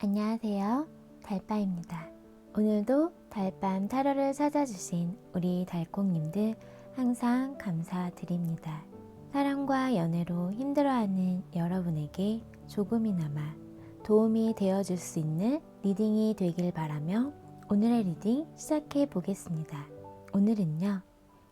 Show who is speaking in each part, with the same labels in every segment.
Speaker 1: 안녕하세요. 달빠입니다. 오늘도 달밤 타로를 찾아주신 우리 달콩님들 항상 감사드립니다. 사랑과 연애로 힘들어하는 여러분에게 조금이나마 도움이 되어줄 수 있는 리딩이 되길 바라며 오늘의 리딩 시작해 보겠습니다. 오늘은요,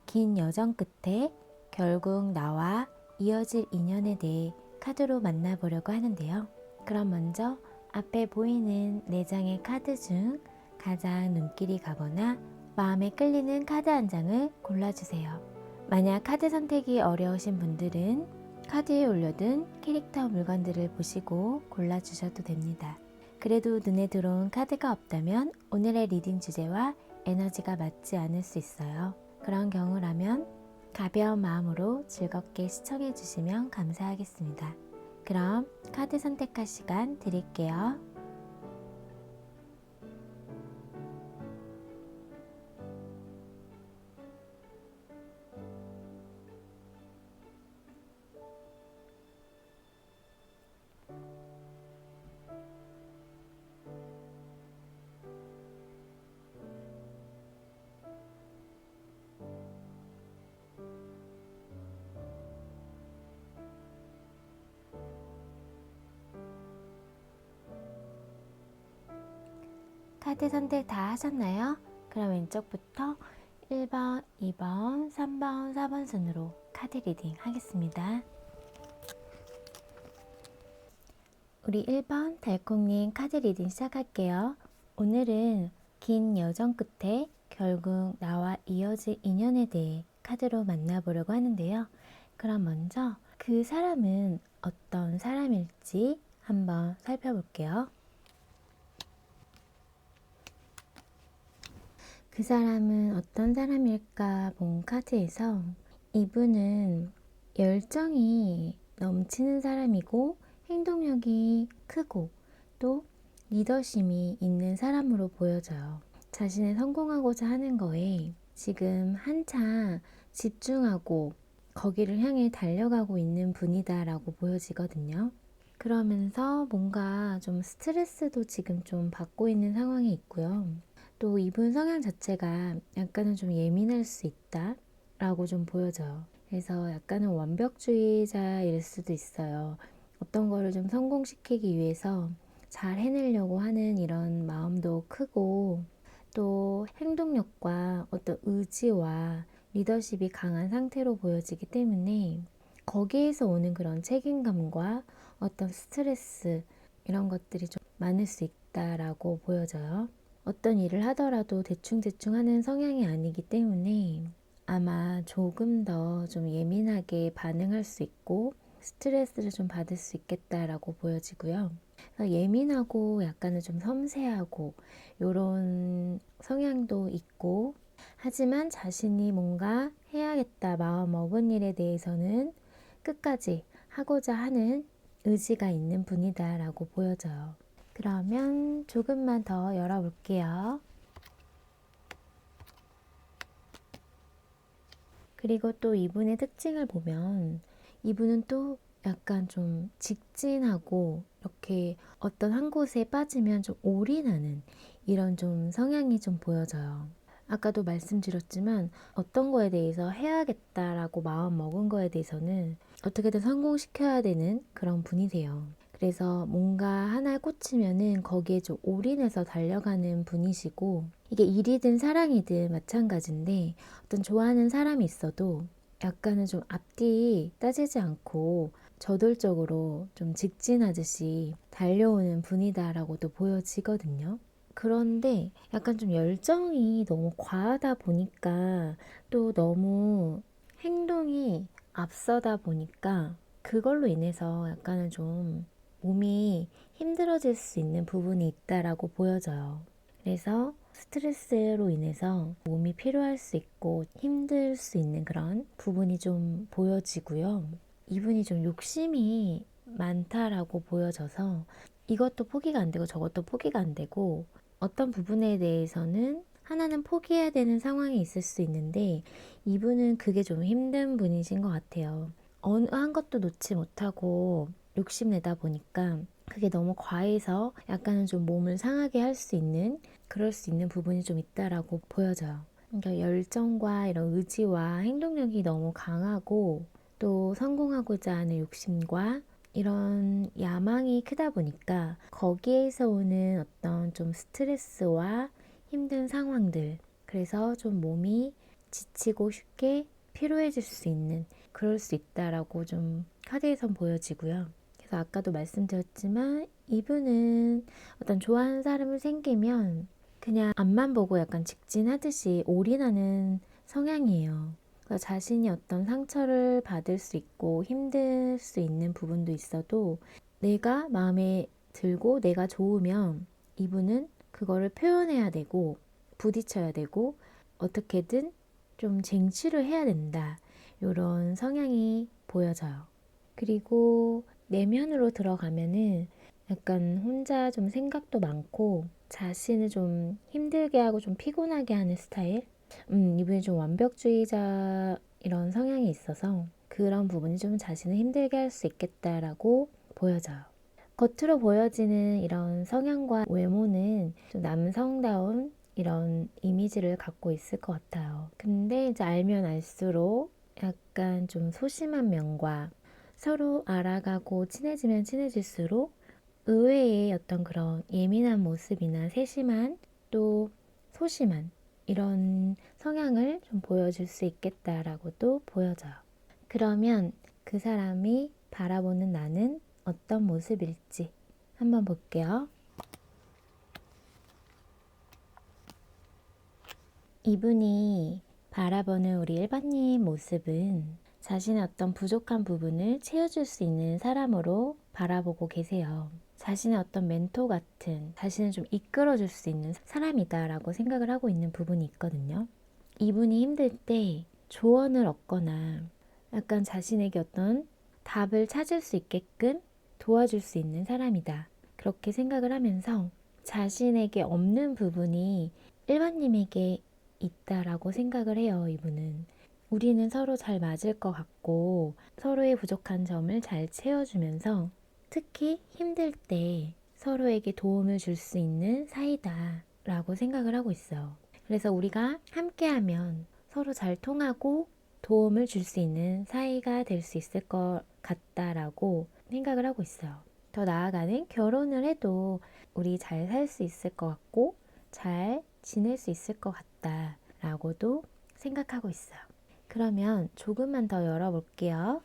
Speaker 1: 긴 여정 끝에 결국 나와 이어질 인연에 대해 카드로 만나보려고 하는데요. 그럼 먼저 앞에 보이는 4장의 카드 중 가장 눈길이 가거나 마음에 끌리는 카드 한 장을 골라주세요. 만약 카드 선택이 어려우신 분들은 카드에 올려둔 캐릭터 물건들을 보시고 골라주셔도 됩니다. 그래도 눈에 들어온 카드가 없다면 오늘의 리딩 주제와 에너지가 맞지 않을 수 있어요. 그런 경우라면 가벼운 마음으로 즐겁게 시청해 주시면 감사하겠습니다. 그럼 카드 선택할 시간 드릴게요. 카드 선택 다 하셨나요? 그럼 왼쪽부터 1번, 2번, 3번, 4번 순으로 카드 리딩 하겠습니다. 우리 1번 달콩님 카드 리딩 시작할게요. 오늘은 긴 여정 끝에 결국 나와 이어질 인연에 대해 카드로 만나보려고 하는데요. 그럼 먼저 그 사람은 어떤 사람일지 한번 살펴볼게요. 그 사람은 어떤 사람일까 본 카드에서 이분은 열정이 넘치는 사람이고 행동력이 크고 또 리더십이 있는 사람으로 보여져요. 자신의 성공하고자 하는 거에 지금 한창 집중하고 거기를 향해 달려가고 있는 분이다라고 보여지거든요. 그러면서 뭔가 좀 스트레스도 지금 좀 받고 있는 상황이 있고요. 또 이분 성향 자체가 약간은 좀 예민할 수 있다 라고 좀 보여져요. 그래서 약간은 완벽주의자일 수도 있어요. 어떤 거를 좀 성공시키기 위해서 잘 해내려고 하는 이런 마음도 크고 또 행동력과 어떤 의지와 리더십이 강한 상태로 보여지기 때문에 거기에서 오는 그런 책임감과 어떤 스트레스 이런 것들이 좀 많을 수 있다라고 보여져요. 어떤 일을 하더라도 대충대충 하는 성향이 아니기 때문에 아마 조금 더 좀 예민하게 반응할 수 있고 스트레스를 좀 받을 수 있겠다라고 보여지고요. 예민하고 약간은 좀 섬세하고 이런 성향도 있고 하지만 자신이 뭔가 해야겠다 마음 먹은 일에 대해서는 끝까지 하고자 하는 의지가 있는 분이다라고 보여져요. 그러면 조금만 더 열어볼게요. 그리고 또 이분의 특징을 보면 이분은 또 약간 좀 직진하고 이렇게 어떤 한 곳에 빠지면 좀 올인하는 이런 좀 성향이 좀 보여져요. 아까도 말씀드렸지만 어떤 거에 대해서 해야겠다라고 마음 먹은 거에 대해서는 어떻게든 성공시켜야 되는 그런 분이세요. 그래서 뭔가 하나에 꽂히면은 거기에 좀 올인해서 달려가는 분이시고 이게 일이든 사랑이든 마찬가지인데 어떤 좋아하는 사람이 있어도 약간은 좀 앞뒤 따지지 않고 저돌적으로 좀 직진하듯이 달려오는 분이다라고도 보여지거든요. 그런데 약간 좀 열정이 너무 과하다 보니까 또 너무 행동이 앞서다 보니까 그걸로 인해서 약간은 좀 몸이 힘들어질 수 있는 부분이 있다라고 보여져요. 그래서 스트레스로 인해서 몸이 피로할 수 있고 힘들 수 있는 그런 부분이 좀 보여지고요. 이분이 좀 욕심이 많다라고 보여져서 이것도 포기가 안 되고 저것도 포기가 안 되고 어떤 부분에 대해서는 하나는 포기해야 되는 상황이 있을 수 있는데 이분은 그게 좀 힘든 분이신 것 같아요. 어느 한 것도 놓지 못하고 욕심내다 보니까 그게 너무 과해서 약간은 좀 몸을 상하게 할 수 있는 그럴 수 있는 부분이 좀 있다라고 보여져요. 그러니까 열정과 이런 의지와 행동력이 너무 강하고 또 성공하고자 하는 욕심과 이런 야망이 크다 보니까 거기에서 오는 어떤 좀 스트레스와 힘든 상황들, 그래서 좀 몸이 지치고 쉽게 피로해질 수 있는 그럴 수 있다라고 좀 카드에선 보여지고요. 그래서 아까도 말씀드렸지만 이분은 어떤 좋아하는 사람을 생기면 그냥 앞만 보고 약간 직진하듯이 올인하는 성향이에요. 그러니까 자신이 어떤 상처를 받을 수 있고 힘들 수 있는 부분도 있어도 내가 마음에 들고 내가 좋으면 이분은 그거를 표현해야 되고 부딪혀야 되고 어떻게든 좀 쟁취를 해야 된다. 이런 성향이 보여져요. 그리고 내면으로 들어가면은 약간 혼자 좀 생각도 많고 자신을 좀 힘들게 하고 좀 피곤하게 하는 스타일? 이분이 좀 완벽주의자 이런 성향이 있어서 그런 부분이 좀 자신을 힘들게 할 수 있겠다라고 보여져요. 겉으로 보여지는 이런 성향과 외모는 좀 남성다운 이런 이미지를 갖고 있을 것 같아요. 근데 이제 알면 알수록 약간 좀 소심한 면과 서로 알아가고 친해지면 친해질수록 의외의 어떤 그런 예민한 모습이나 세심한 또 소심한 이런 성향을 좀 보여줄 수 있겠다라고도 보여져요. 그러면 그 사람이 바라보는 나는 어떤 모습일지 한번 볼게요. 이분이 바라보는 우리 일반인 모습은 자신의 어떤 부족한 부분을 채워줄 수 있는 사람으로 바라보고 계세요. 자신의 어떤 멘토 같은, 자신을 좀 이끌어줄 수 있는 사람이다라고 생각을 하고 있는 부분이 있거든요. 이분이 힘들 때 조언을 얻거나 약간 자신에게 어떤 답을 찾을 수 있게끔 도와줄 수 있는 사람이다. 그렇게 생각을 하면서 자신에게 없는 부분이 일반님에게 있다라고 생각을 해요, 이분은. 우리는 서로 잘 맞을 것 같고 서로의 부족한 점을 잘 채워주면서 특히 힘들 때 서로에게 도움을 줄 수 있는 사이다라고 생각을 하고 있어요. 그래서 우리가 함께하면 서로 잘 통하고 도움을 줄 수 있는 사이가 될 수 있을 것 같다라고 생각을 하고 있어요. 더 나아가는 결혼을 해도 우리 잘 살 수 있을 것 같고 잘 지낼 수 있을 것 같다라고도 생각하고 있어요. 그러면 조금만 더 열어볼게요.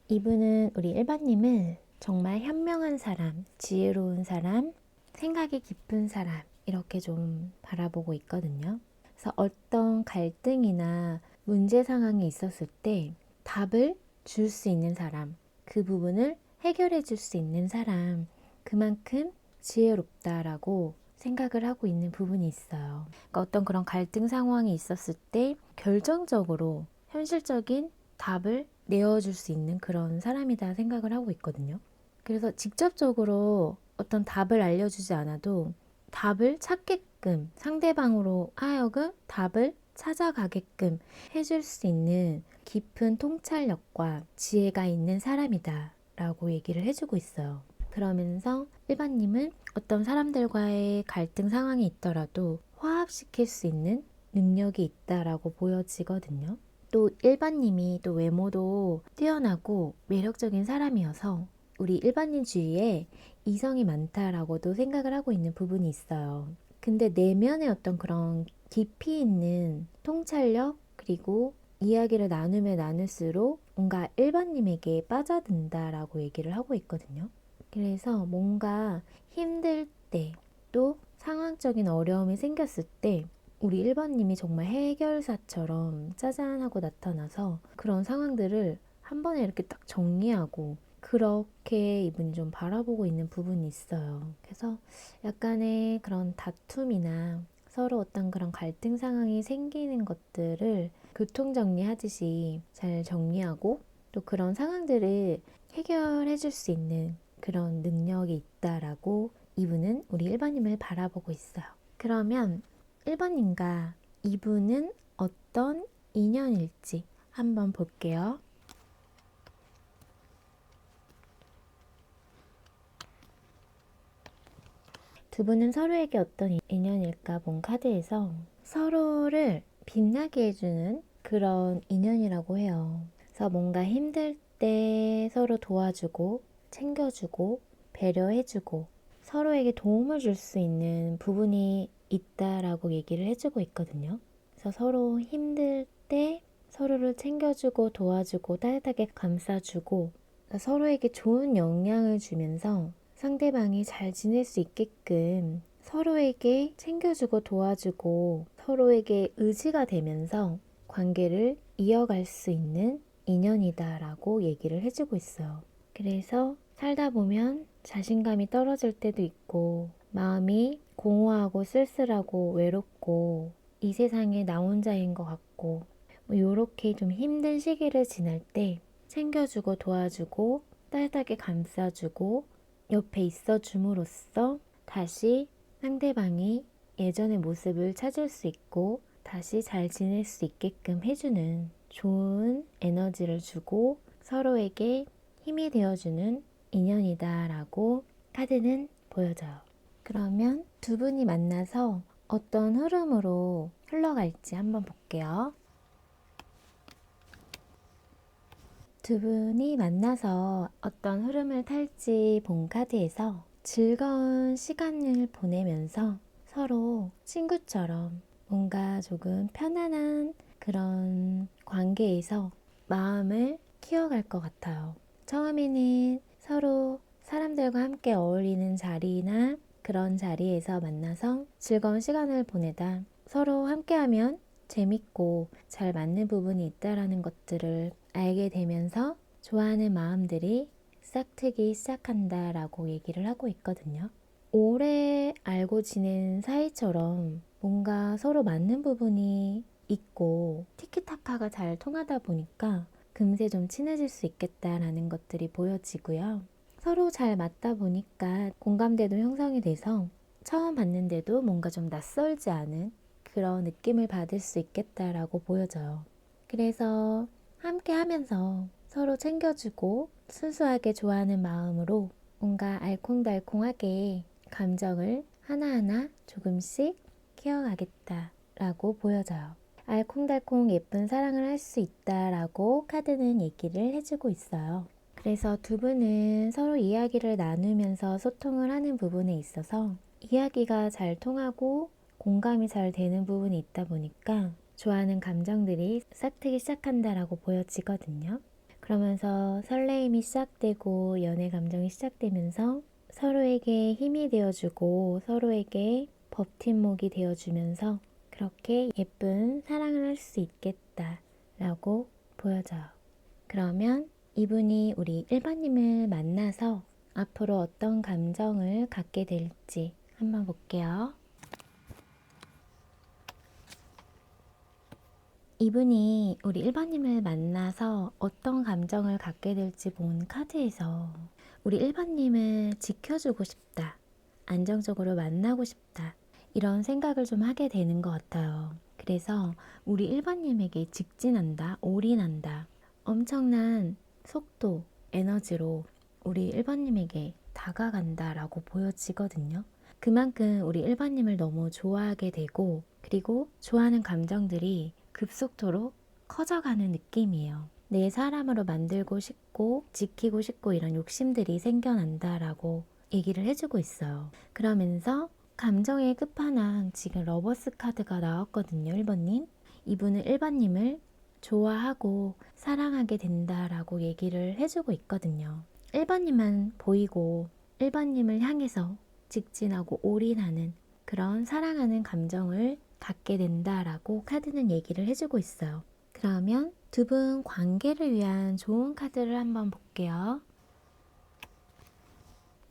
Speaker 1: 이분은 우리 일반님을 정말 현명한 사람, 지혜로운 사람, 생각이 깊은 사람 이렇게 좀 바라보고 있거든요. 그래서 어떤 갈등이나 문제 상황이 있었을 때 답을 줄 수 있는 사람, 그 부분을 해결해 줄 수 있는 사람, 그만큼 지혜롭다라고 생각을 하고 있는 부분이 있어요. 그러니까 어떤 그런 갈등 상황이 있었을 때 결정적으로 현실적인 답을 내어줄 수 있는 그런 사람이다 생각을 하고 있거든요. 그래서 직접적으로 어떤 답을 알려주지 않아도 답을 찾게끔 상대방으로 하여금 답을 찾아가게끔 해줄 수 있는 깊은 통찰력과 지혜가 있는 사람이다 라고 얘기를 해주고 있어요. 그러면서 일반님은 어떤 사람들과의 갈등 상황이 있더라도 화합시킬 수 있는 능력이 있다라고 보여지거든요. 또 일반님이 또 외모도 뛰어나고 매력적인 사람이어서 우리 일반인 주위에 이성이 많다라고도 생각을 하고 있는 부분이 있어요. 근데 내면의 어떤 그런 깊이 있는 통찰력 그리고 이야기를 나누면 나눌수록 뭔가 일반님에게 빠져든다라고 얘기를 하고 있거든요. 그래서 뭔가 힘들 때 또 상황적인 어려움이 생겼을 때 우리 1번님이 정말 해결사처럼 짜잔하고 나타나서 그런 상황들을 한 번에 이렇게 딱 정리하고 그렇게 이분이 좀 바라보고 있는 부분이 있어요. 그래서 약간의 그런 다툼이나 서로 어떤 그런 갈등 상황이 생기는 것들을 교통정리하듯이 잘 정리하고 또 그런 상황들을 해결해 줄 수 있는 그런 능력이 있다라고 이분은 우리 1번님을 바라보고 있어요. 그러면 1번님과 이분은 어떤 인연일지 한번 볼게요. 두 분은 서로에게 어떤 인연일까 본 카드에서 서로를 빛나게 해주는 그런 인연이라고 해요. 그래서 뭔가 힘들 때 서로 도와주고 챙겨주고 배려해주고 서로에게 도움을 줄 수 있는 부분이 있다라고 얘기를 해주고 있거든요. 그래서 서로 힘들 때 서로를 챙겨주고 도와주고 따뜻하게 감싸주고 서로에게 좋은 영향을 주면서 상대방이 잘 지낼 수 있게끔 서로에게 챙겨주고 도와주고 서로에게 의지가 되면서 관계를 이어갈 수 있는 인연이다라고 얘기를 해주고 있어요. 그래서 살다 보면 자신감이 떨어질 때도 있고 마음이 공허하고 쓸쓸하고 외롭고 이 세상에 나 혼자인 것 같고 요렇게 좀 힘든 시기를 지날 때 챙겨주고 도와주고 따뜻하게 감싸주고 옆에 있어 줌으로써 다시 상대방이 예전의 모습을 찾을 수 있고 다시 잘 지낼 수 있게끔 해주는 좋은 에너지를 주고 서로에게 힘이 되어주는 인연이다라고 카드는 보여져요. 그러면 두 분이 만나서 어떤 흐름으로 흘러갈지 한번 볼게요. 두 분이 만나서 어떤 흐름을 탈지 본 카드에서 즐거운 시간을 보내면서 서로 친구처럼 뭔가 조금 편안한 그런 관계에서 마음을 키워갈 것 같아요. 처음에는 서로 사람들과 함께 어울리는 자리나 그런 자리에서 만나서 즐거운 시간을 보내다 서로 함께하면 재밌고 잘 맞는 부분이 있다라는 것들을 알게 되면서 좋아하는 마음들이 싹트기 시작한다라고 얘기를 하고 있거든요. 오래 알고 지낸 사이처럼 뭔가 서로 맞는 부분이 있고 티키타카가 잘 통하다 보니까 금세 좀 친해질 수 있겠다라는 것들이 보여지고요. 서로 잘 맞다 보니까 공감대도 형성이 돼서 처음 봤는데도 뭔가 좀 낯설지 않은 그런 느낌을 받을 수 있겠다라고 보여져요. 그래서 함께 하면서 서로 챙겨주고 순수하게 좋아하는 마음으로 뭔가 알콩달콩하게 감정을 하나하나 조금씩 키워가겠다라고 보여져요. 알콩달콩 예쁜 사랑을 할 수 있다라고 카드는 얘기를 해주고 있어요. 그래서 두 분은 서로 이야기를 나누면서 소통을 하는 부분에 있어서 이야기가 잘 통하고 공감이 잘 되는 부분이 있다 보니까 좋아하는 감정들이 싹트기 시작한다라고 보여지거든요. 그러면서 설레임이 시작되고 연애 감정이 시작되면서 서로에게 힘이 되어주고 서로에게 버팀목이 되어주면서 그렇게 예쁜 사랑을 할 수 있겠다라고 보여져요. 그러면 이분이 우리 1번님을 만나서 앞으로 어떤 감정을 갖게 될지 한번 볼게요. 이분이 우리 1번님을 만나서 어떤 감정을 갖게 될지 본 카드에서 우리 1번님을 지켜주고 싶다, 안정적으로 만나고 싶다 이런 생각을 좀 하게 되는 것 같아요. 그래서 우리 1번님에게 직진한다, 올인한다, 엄청난 속도, 에너지로 우리 1번님에게 다가간다라고 보여지거든요. 그만큼 우리 1번님을 너무 좋아하게 되고 그리고 좋아하는 감정들이 급속도로 커져가는 느낌이에요. 내 사람으로 만들고 싶고 지키고 싶고 이런 욕심들이 생겨난다라고 얘기를 해주고 있어요. 그러면서 감정의 끝판왕 지금 러버스 카드가 나왔거든요. 1번님. 이분은 1번님을 좋아하고 사랑하게 된다라고 얘기를 해주고 있거든요. 1번님만 보이고 1번님을 향해서 직진하고 올인하는 그런 사랑하는 감정을 갖게 된다라고 카드는 얘기를 해주고 있어요. 그러면 두 분 관계를 위한 좋은 카드를 한번 볼게요.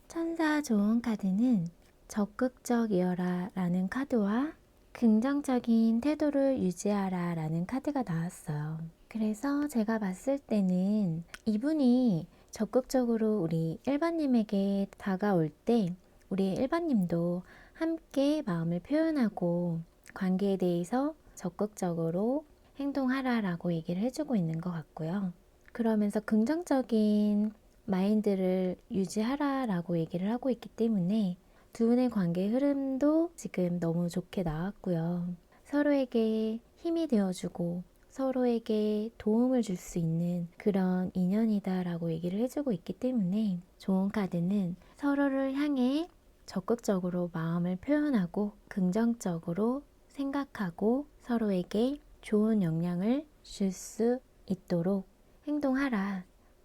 Speaker 1: 천사 좋은 카드는 적극적이어라 라는 카드와 긍정적인 태도를 유지하라 라는 카드가 나왔어요. 그래서 제가 봤을 때는 이분이 적극적으로 우리 1번님에게 다가올 때 우리 1번님도 함께 마음을 표현하고 관계에 대해서 적극적으로 행동하라 라고 얘기를 해주고 있는 것 같고요. 그러면서 긍정적인 마인드를 유지하라 라고 얘기를 하고 있기 때문에 두 분의 관계 흐름도 지금 너무 좋게 나왔고요. 서로에게 힘이 되어주고 서로에게 도움을 줄 수 있는 그런 인연이다라고 얘기를 해주고 있기 때문에 좋은 카드는 서로를 향해 적극적으로 마음을 표현하고 긍정적으로 생각하고 서로에게 좋은 영향을 줄 수 있도록 행동하라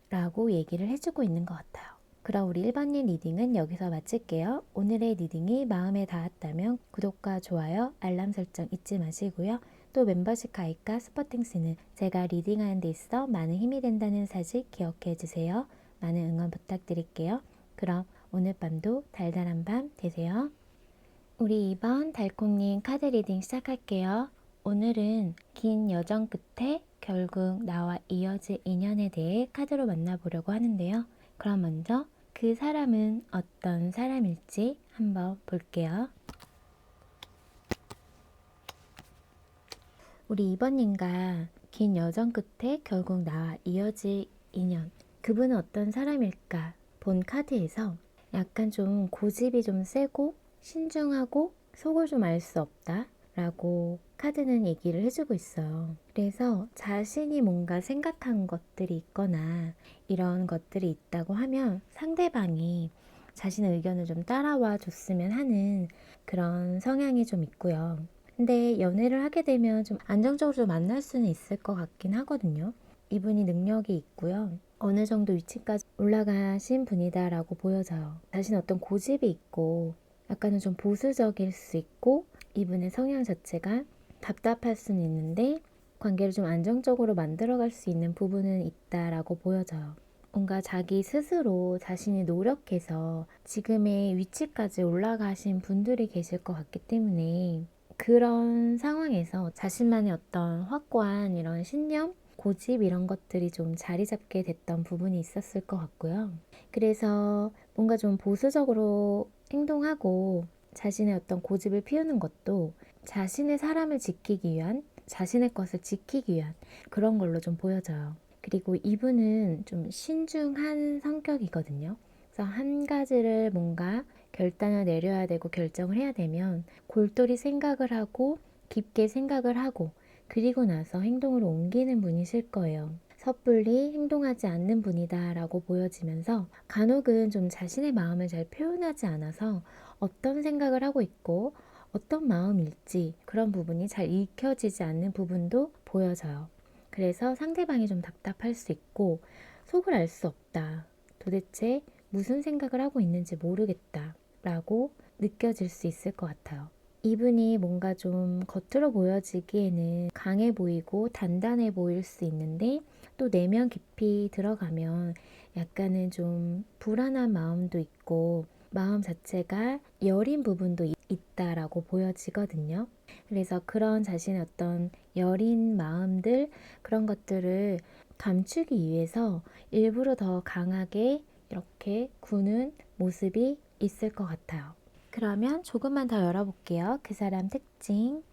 Speaker 1: 라고 얘기를 해주고 있는 것 같아요. 그럼 우리 1번님 리딩은 여기서 마칠게요. 오늘의 리딩이 마음에 닿았다면 구독과 좋아요, 알람 설정 잊지 마시고요. 또 멤버십 가입과 스포팅스는 제가 리딩하는 데 있어 많은 힘이 된다는 사실 기억해 주세요. 많은 응원 부탁드릴게요. 그럼 오늘 밤도 달달한 밤 되세요. 우리 2번 달콩님 카드 리딩 시작할게요. 오늘은 긴 여정 끝에 결국 나와 이어질 인연에 대해 카드로 만나보려고 하는데요. 그럼 먼저 그 사람은 어떤 사람일지 한번 볼게요. 우리 2번님과 긴 여정 끝에 결국 나와 이어질 인연. 그분은 어떤 사람일까? 본 카드에서 약간 좀 고집이 좀 세고 신중하고 속을 좀 알 수 없다 라고 카드는 얘기를 해주고 있어요. 그래서 자신이 뭔가 생각한 것들이 있거나 이런 것들이 있다고 하면 상대방이 자신의 의견을 좀 따라와 줬으면 하는 그런 성향이 좀 있고요. 근데 연애를 하게 되면 좀 안정적으로 좀 만날 수는 있을 것 같긴 하거든요. 이분이 능력이 있고요. 어느 정도 위치까지 올라가신 분이다라고 보여져요. 자신 어떤 고집이 있고 약간은 좀 보수적일 수 있고 이분의 성향 자체가 답답할 수는 있는데 관계를 좀 안정적으로 만들어갈 수 있는 부분은 있다라고 보여져요. 뭔가 자기 스스로 자신이 노력해서 지금의 위치까지 올라가신 분들이 계실 것 같기 때문에 그런 상황에서 자신만의 어떤 확고한 이런 신념, 고집 이런 것들이 좀 자리 잡게 됐던 부분이 있었을 것 같고요. 그래서 뭔가 좀 보수적으로 행동하고 자신의 어떤 고집을 피우는 것도 자신의 사람을 지키기 위한, 자신의 것을 지키기 위한 그런 걸로 좀 보여져요. 그리고 이분은 좀 신중한 성격이거든요. 그래서 한 가지를 뭔가 결단을 내려야 되고 결정을 해야 되면 골똘히 생각을 하고 깊게 생각을 하고 그리고 나서 행동으로 옮기는 분이실 거예요. 섣불리 행동하지 않는 분이다 라고 보여지면서 간혹은 좀 자신의 마음을 잘 표현하지 않아서 어떤 생각을 하고 있고 어떤 마음일지 그런 부분이 잘 읽혀지지 않는 부분도 보여져요. 그래서 상대방이 좀 답답할 수 있고 속을 알 수 없다. 도대체 무슨 생각을 하고 있는지 모르겠다 라고 느껴질 수 있을 것 같아요. 이분이 뭔가 좀 겉으로 보여지기에는 강해 보이고 단단해 보일 수 있는데 또 내면 깊이 들어가면 약간은 좀 불안한 마음도 있고 마음 자체가 여린 부분도 있다라고 보여지거든요. 그래서 그런 자신의 어떤 여린 마음들 그런 것들을 감추기 위해서 일부러 더 강하게 이렇게 구는 모습이 있을 것 같아요. 그러면 조금만 더 열어볼게요. 그 사람 특징.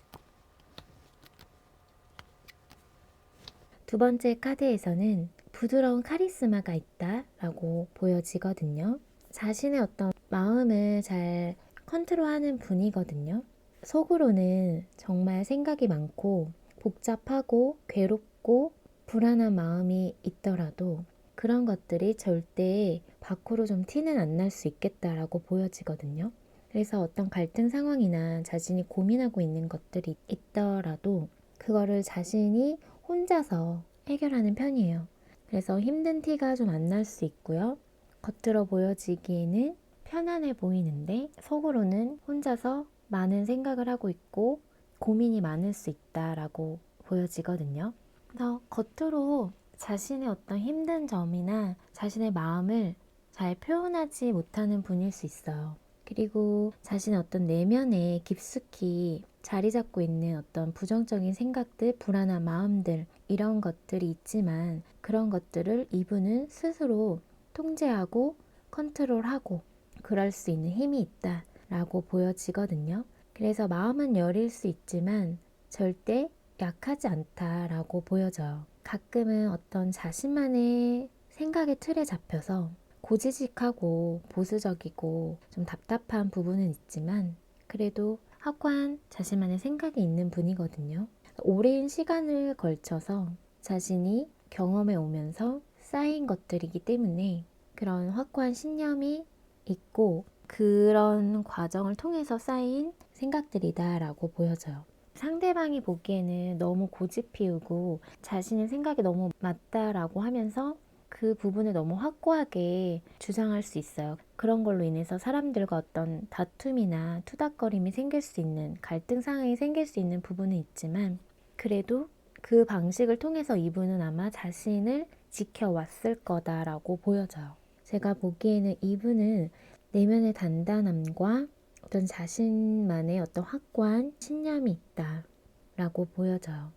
Speaker 1: 두 번째 카드에서는 부드러운 카리스마가 있다라고 보여지거든요. 자신의 어떤 마음을 잘 컨트롤하는 분이거든요. 속으로는 정말 생각이 많고 복잡하고 괴롭고 불안한 마음이 있더라도 그런 것들이 절대 밖으로 좀 티는 안 날 수 있겠다라고 보여지거든요. 그래서 어떤 갈등 상황이나 자신이 고민하고 있는 것들이 있더라도 그거를 자신이 혼자서 해결하는 편이에요. 그래서 힘든 티가 좀 안 날 수 있고요. 겉으로 보여지기에는 편안해 보이는데 속으로는 혼자서 많은 생각을 하고 있고 고민이 많을 수 있다라고 보여지거든요. 그래서 겉으로 자신의 어떤 힘든 점이나 자신의 마음을 잘 표현하지 못하는 분일 수 있어요. 그리고 자신의 어떤 내면에 깊숙이 자리 잡고 있는 어떤 부정적인 생각들, 불안한 마음들 이런 것들이 있지만 그런 것들을 이분은 스스로 통제하고 컨트롤하고 그럴 수 있는 힘이 있다라고 보여지거든요. 그래서 마음은 여릴 수 있지만 절대 약하지 않다라고 보여져요. 가끔은 어떤 자신만의 생각의 틀에 잡혀서 고지식하고 보수적이고 좀 답답한 부분은 있지만 그래도 확고한 자신만의 생각이 있는 분이거든요. 오랜 시간을 걸쳐서 자신이 경험해 오면서 쌓인 것들이기 때문에 그런 확고한 신념이 있고 그런 과정을 통해서 쌓인 생각들이다라고 보여져요. 상대방이 보기에는 너무 고집 피우고 자신의 생각이 너무 맞다라고 하면서 그 부분을 너무 확고하게 주장할 수 있어요. 그런 걸로 인해서 사람들과 어떤 다툼이나 투닥거림이 생길 수 있는 갈등 상황이 생길 수 있는 부분은 있지만 그래도 그 방식을 통해서 이분은 아마 자신을 지켜왔을 거다라고 보여져요. 제가 보기에는 이분은 내면의 단단함과 어떤 자신만의 어떤 확고한 신념이 있다라고 보여져요.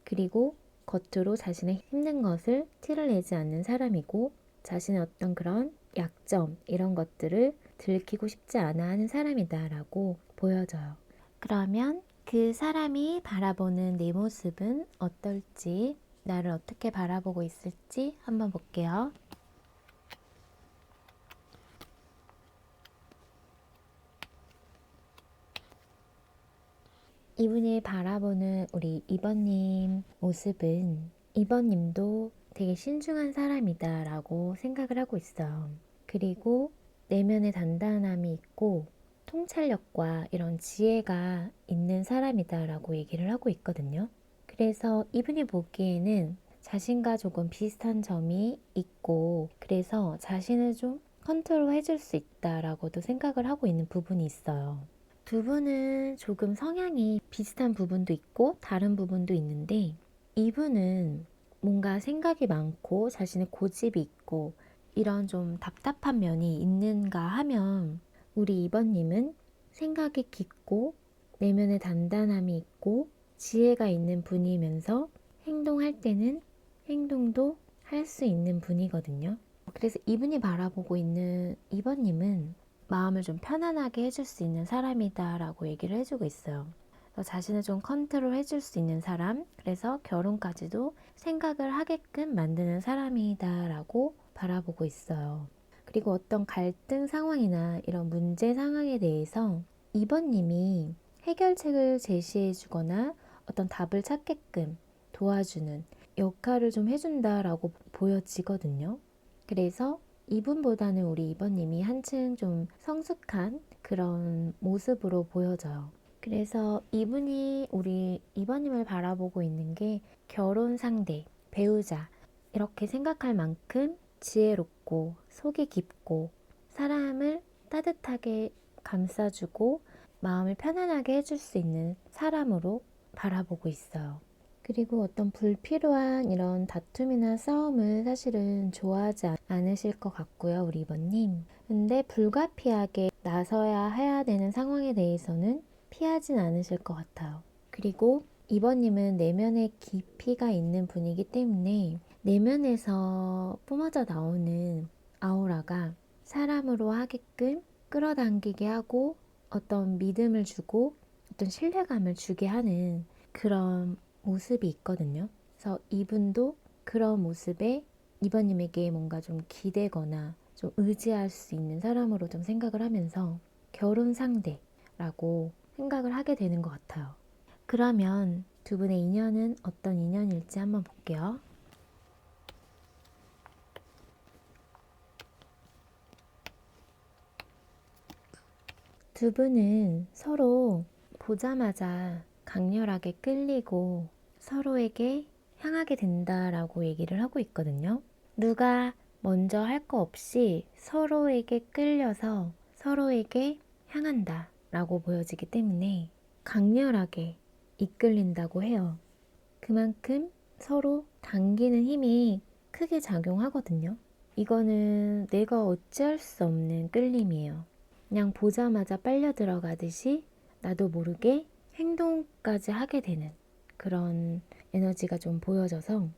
Speaker 1: 그리고 겉으로 자신의 힘든 것을 티를 내지 않는 사람이고 자신의 어떤 그런 약점 이런 것들을 들키고 싶지 않아 하는 사람이다라고 보여져요. 그러면 그 사람이 바라보는 내 모습은 어떨지, 나를 어떻게 바라보고 있을지 한번 볼게요. 이분이 바라보는 우리 2번님 모습은 2번님도 되게 신중한 사람이다 라고 생각을 하고 있어요. 그리고 내면의 단단함이 있고 통찰력과 이런 지혜가 있는 사람이다 라고 얘기를 하고 있거든요. 그래서 이분이 보기에는 자신과 조금 비슷한 점이 있고 그래서 자신을 좀 컨트롤 해줄 수 있다라고도 생각을 하고 있는 부분이 있어요. 두 분은 조금 성향이 비슷한 부분도 있고 다른 부분도 있는데 이분은 뭔가 생각이 많고 자신의 고집이 있고 이런 좀 답답한 면이 있는가 하면 우리 2번님은 생각이 깊고 내면의 단단함이 있고 지혜가 있는 분이면서 행동할 때는 행동도 할 수 있는 분이거든요. 그래서 이분이 바라보고 있는 2번님은 마음을 좀 편안하게 해줄 수 있는 사람이다 라고 얘기를 해주고 있어요. 자신을 좀 컨트롤 해줄 수 있는 사람, 그래서 결혼까지도 생각을 하게끔 만드는 사람이다 라고 바라보고 있어요. 그리고 어떤 갈등 상황이나 이런 문제 상황에 대해서 2번님이 해결책을 제시해 주거나 어떤 답을 찾게끔 도와주는 역할을 좀 해준다라고 보여지거든요. 그래서 이분보다는 우리 2번님이 한층 좀 성숙한 그런 모습으로 보여져요. 그래서 이분이 우리 2번님을 바라보고 있는 게 결혼 상대, 배우자 이렇게 생각할 만큼 지혜롭고 속이 깊고 사람을 따뜻하게 감싸주고 마음을 편안하게 해줄 수 있는 사람으로 바라보고 있어요. 그리고 어떤 불필요한 이런 다툼이나 싸움을 사실은 좋아하지 않으실 것 같고요, 우리 2번님. 근데 불가피하게 나서야 해야 되는 상황에 대해서는 피하진 않으실 것 같아요. 그리고 2번님은 내면의 깊이가 있는 분이기 때문에 내면에서 뿜어져 나오는 아우라가 사람으로 하게끔 끌어당기게 하고 어떤 믿음을 주고 어떤 신뢰감을 주게 하는 그런 모습이 있거든요. 그래서 이분도 그런 모습에 2번님에게 뭔가 좀 기대거나 좀 의지할 수 있는 사람으로 좀 생각을 하면서 결혼 상대라고 생각을 하게 되는 것 같아요. 그러면 두 분의 인연은 어떤 인연일지 한번 볼게요. 두 분은 서로 보자마자 강렬하게 끌리고 서로에게 향하게 된다라고 얘기를 하고 있거든요. 누가 먼저 할 거 없이 서로에게 끌려서 서로에게 향한다 라고 보여지기 때문에 강렬하게 이끌린다고 해요. 그만큼 서로 당기는 힘이 크게 작용하거든요. 이거는 내가 어찌할 수 없는 끌림이에요. 그냥 보자마자 빨려 들어가듯이 나도 모르게 행동까지 하게 되는 그런 에너지가 좀 보여져서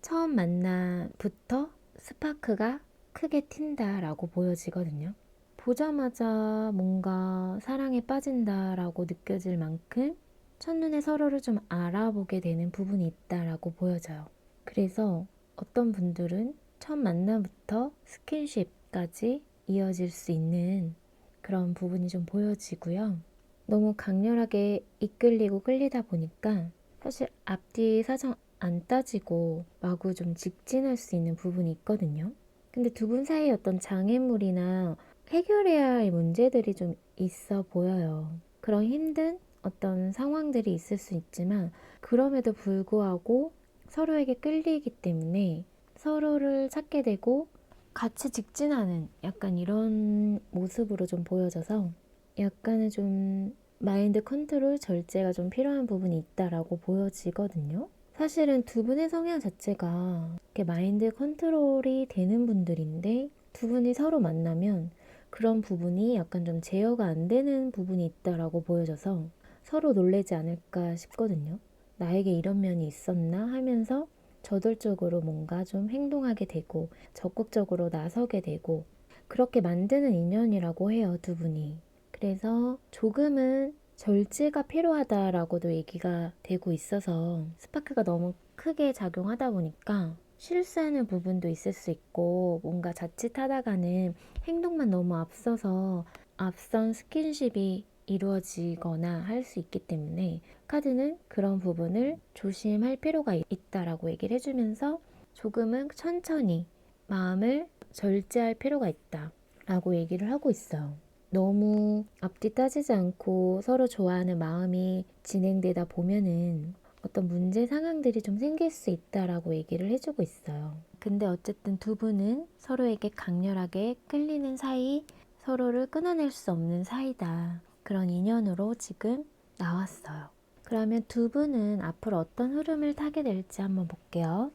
Speaker 1: 처음 만나부터 스파크가 크게 튄다라고 보여지거든요. 보자마자 뭔가 사랑에 빠진다라고 느껴질 만큼 첫눈에 서로를 좀 알아보게 되는 부분이 있다라고 보여져요. 그래서 어떤 분들은 첫 만남부터 스킨십 결혼까지 이어질 수 있는 그런 부분이 좀 보여지고요. 너무 강렬하게 이끌리고 끌리다 보니까 사실 앞뒤 사정 안 따지고 마구 좀 직진할 수 있는 부분이 있거든요. 근데 두 분 사이에 어떤 장애물이나 해결해야 할 문제들이 좀 있어 보여요. 그런 힘든 어떤 상황들이 있을 수 있지만 그럼에도 불구하고 서로에게 끌리기 때문에 서로를 찾게 되고 같이 직진하는 약간 이런 모습으로 좀 보여져서 약간은 좀 마인드 컨트롤 절제가 좀 필요한 부분이 있다라고 보여지거든요. 사실은 두 분의 성향 자체가 이렇게 마인드 컨트롤이 되는 분들인데 두 분이 서로 만나면 그런 부분이 약간 좀 제어가 안 되는 부분이 있다라고 보여져서 서로 놀래지 않을까 싶거든요. 나에게 이런 면이 있었나 하면서 저돌적으로 뭔가 좀 행동하게 되고 적극적으로 나서게 되고 그렇게 만드는 인연이라고 해요, 두 분이. 그래서 조금은 절제가 필요하다라고도 얘기가 되고 있어서 스파크가 너무 크게 작용하다 보니까 실수하는 부분도 있을 수 있고 뭔가 자칫하다가는 행동만 너무 앞서서 앞선 스킨십이 이루어지거나 할 수 있기 때문에 카드는 그런 부분을 조심할 필요가 있다라고 얘기를 해주면서 조금은 천천히 마음을 절제할 필요가 있다라고 얘기를 하고 있어요. 너무 앞뒤 따지지 않고 서로 좋아하는 마음이 진행되다 보면은 어떤 문제 상황들이 좀 생길 수 있다라고 얘기를 해주고 있어요. 근데 어쨌든 두 분은 서로에게 강렬하게 끌리는 사이, 서로를 끊어낼 수 없는 사이다. 그런 인연으로 지금 나왔어요. 그러면 두 분은 앞으로 어떤 흐름을 타게 될지 한번 볼게요.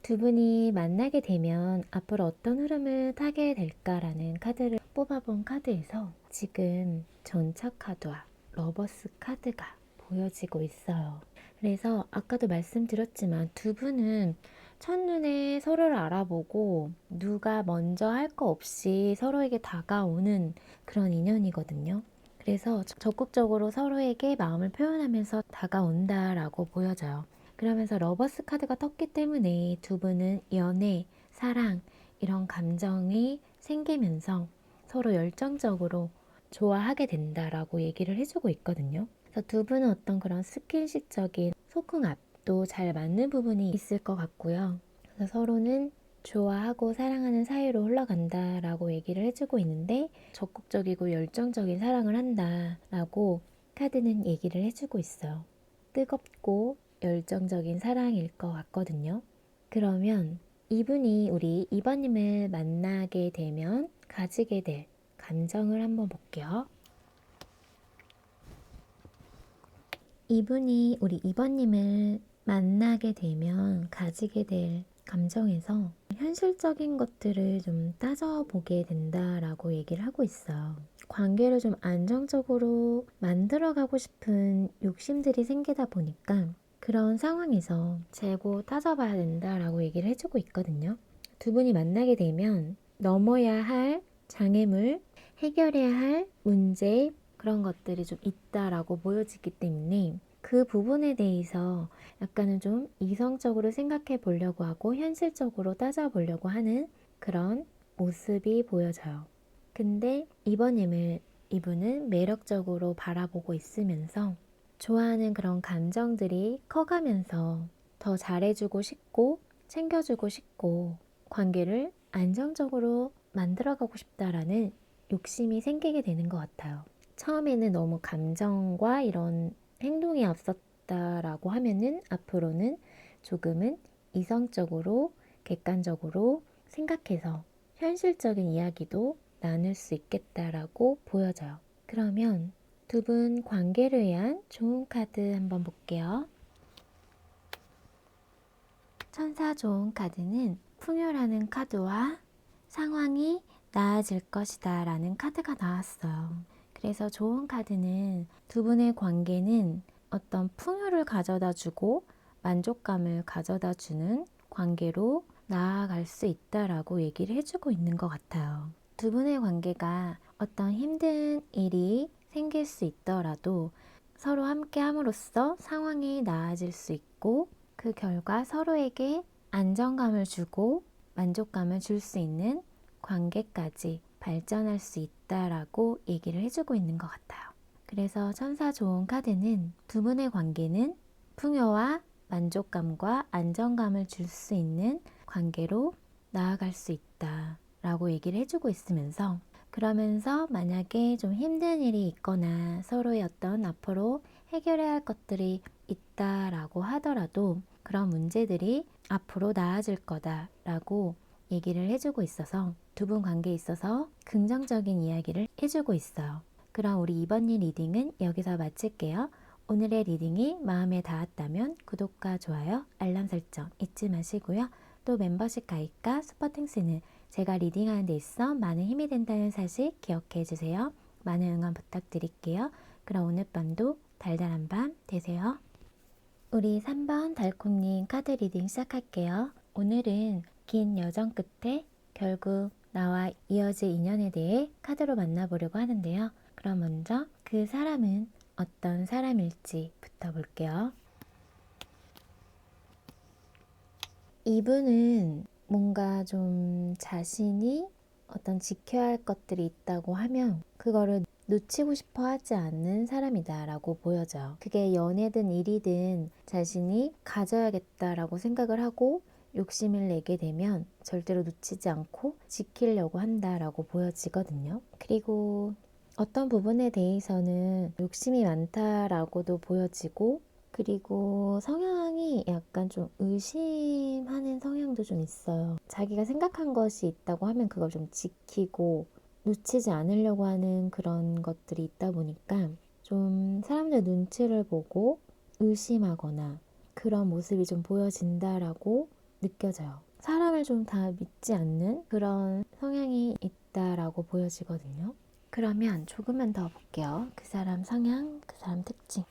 Speaker 1: 두 분이 만나게 되면 앞으로 어떤 흐름을 타게 될까라는 카드를 뽑아본 카드에서 지금 전차 카드와 러버스 카드가 보여지고 있어요. 그래서 아까도 말씀드렸지만 두 분은 첫눈에 서로를 알아보고 누가 먼저 할 거 없이 서로에게 다가오는 그런 인연이거든요. 그래서 적극적으로 서로에게 마음을 표현하면서 다가온다라고 보여져요. 그러면서 러버스 카드가 떴기 때문에 두 분은 연애, 사랑 이런 감정이 생기면서 서로 열정적으로 좋아하게 된다라고 얘기를 해주고 있거든요. 그래서 두 분은 어떤 그런 스킨십적인 소궁합도 잘 맞는 부분이 있을 것 같고요. 그래서 서로는 좋아하고 사랑하는 사이로 흘러간다라고 얘기를 해주고 있는데 적극적이고 열정적인 사랑을 한다라고 카드는 얘기를 해주고 있어요. 뜨겁고 열정적인 사랑일 것 같거든요. 그러면 이분이 우리 2번님을 만나게 되면 가지게 될 감정을 한번 볼게요. 이분이 우리 2번님을 만나게 되면 가지게 될 감정에서 현실적인 것들을 좀 따져보게 된다라고 얘기를 하고 있어요. 관계를 좀 안정적으로 만들어가고 싶은 욕심들이 생기다 보니까 그런 상황에서 재고 따져봐야 된다라고 얘기를 해주고 있거든요. 두 분이 만나게 되면 넘어야 할 장애물, 해결해야 할 문제, 그런 것들이 좀 있다라고 보여지기 때문에 그 부분에 대해서 약간은 좀 이성적으로 생각해 보려고 하고 현실적으로 따져보려고 하는 그런 모습이 보여져요. 근데 이분은 매력적으로 바라보고 있으면서 좋아하는 그런 감정들이 커가면서 더 잘해주고 싶고 챙겨주고 싶고 관계를 안정적으로 만들어가고 싶다라는 욕심이 생기게 되는 것 같아요. 처음에는 너무 감정과 이런 행동이 앞섰다라고 하면은 앞으로는 조금은 이성적으로 객관적으로 생각해서 현실적인 이야기도 나눌 수 있겠다라고 보여져요. 그러면 두 분 관계를 위한 좋은 카드 한번 볼게요. 천사 좋은 카드는 풍요라는 카드와 상황이 나아질 것이다 라는 카드가 나왔어요. 그래서 좋은 카드는 두 분의 관계는 어떤 풍요를 가져다 주고 만족감을 가져다 주는 관계로 나아갈 수 있다라고 얘기를 해주고 있는 것 같아요. 두 분의 관계가 어떤 힘든 일이 생길 수 있더라도 서로 함께 함으로써 상황이 나아질 수 있고 그 결과 서로에게 안정감을 주고 만족감을 줄 수 있는 관계까지 발전할 수 있다라고 얘기를 해주고 있는 것 같아요. 그래서 천사 좋은 카드는 두 분의 관계는 풍요와 만족감과 안정감을 줄 수 있는 관계로 나아갈 수 있다라고 얘기를 해주고 있으면서, 그러면서 만약에 좀 힘든 일이 있거나 서로의 어떤 앞으로 해결해야 할 것들이 있다라고 하더라도 그런 문제들이 앞으로 나아질 거다라고 얘기를 해주고 있어서 두 분 관계에 있어서 긍정적인 이야기를 해주고 있어요. 그럼 우리 이번 일 리딩은 여기서 마칠게요. 오늘의 리딩이 마음에 닿았다면 구독과 좋아요, 알람 설정 잊지 마시고요. 또 멤버십 가입과 스포팅스는 제가 리딩하는 데 있어 많은 힘이 된다는 사실 기억해 주세요. 많은 응원 부탁드릴게요. 그럼 오늘 밤도 달달한 밤 되세요. 우리 3번 달콤님 카드 리딩 시작할게요. 오늘은 긴 여정 끝에 결국 나와 이어질 인연에 대해 카드로 만나보려고 하는데요. 그럼 먼저 그 사람은 어떤 사람일지부터 볼게요. 이분은 뭔가 좀 자신이 어떤 지켜야 할 것들이 있다고 하면 그거를 놓치고 싶어 하지 않는 사람이다 라고 보여져요. 그게 연애든 일이든 자신이 가져야겠다라고 생각을 하고 욕심을 내게 되면 절대로 놓치지 않고 지키려고 한다라고 보여지거든요. 그리고 어떤 부분에 대해서는 욕심이 많다라고도 보여지고, 그리고 성향이 약간 좀 의심하는 성향도 좀 있어요. 자기가 생각한 것이 있다고 하면 그걸 좀 지키고 놓치지 않으려고 하는 그런 것들이 있다 보니까 좀 사람들 눈치를 보고 의심하거나 그런 모습이 좀 보여진다라고 느껴져요. 사람을 좀 다 믿지 않는 그런 성향이 있다라고 보여지거든요. 그러면 조금만 더 볼게요. 그 사람 성향, 그 사람 특징.